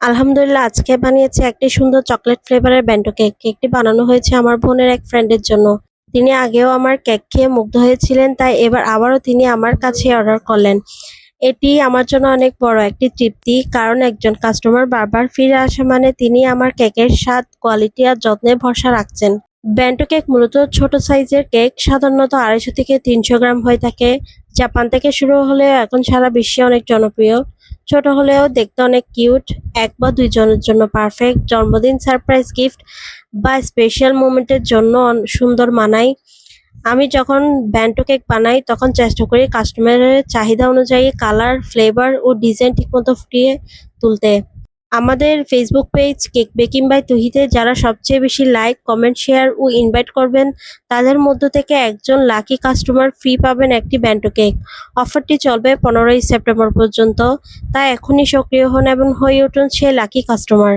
আলহামদুলিল্লাহ আজকে বানিয়েছি একটি সুন্দর চকলেট ফ্লেভারের বেন্টো কেক। কেকটি বানানো হয়েছে আমার বোনের এক ফ্রেন্ডের জন্য। তিনি আগেও আমার কেক খেয়ে মুগ্ধ হয়েছিলেন, তাই এবার আবারও তিনি আমার কাছে অর্ডার করলেন। এটি আমার জন্য অনেক বড় একটি তৃপ্তি, কারণ একজন কাস্টমার বারবার ফিরে আসা মানে তিনি আমার কেকের স্বাদ, কোয়ালিটি আর যত্নে ভরসা রাখছেন। বেন্টো কেক মূলত ছোট সাইজের কেক, সাধারণত 250 থেকে 300 গ্রাম হয়ে থাকে। জাপান থেকে শুরু হলেও এখন সারা বিশ্বে অনেক জনপ্রিয়। ছোট হলেও দেখতে অনেক কিউট, 1 বা 2 জনের জন্য পারফেক্ট। জন্মদিন, সারপ্রাইজ গিফট বা স্পেশাল মোমেন্টের জন্য সুন্দর মানায়। আমি যখন বেন্টো কেক বানাই তখন চেষ্টা করি কাস্টমারের চাহিদা অনুযায়ী কালার, ফ্লেভার ও ডিজাইন ঠিকমতো ফুটিয়ে তুলতে। আমাদের Facebook page cake baking by তুহিতে যারা সবচেয়ে বেশি লাইক, কমেন্ট, শেয়ার ও ইনভাইট করবেন, তাদের মধ্য থেকে একজন লাকি কাস্টমার ফ্রি পাবেন একটি বেন্টো কেক। অফারটি চলবে 15ই সেপ্টেম্বর পর্যন্ত, তাই এখনই সক্রিয় হন এবং হয়ে উঠুন সেই লাকি কাস্টমার।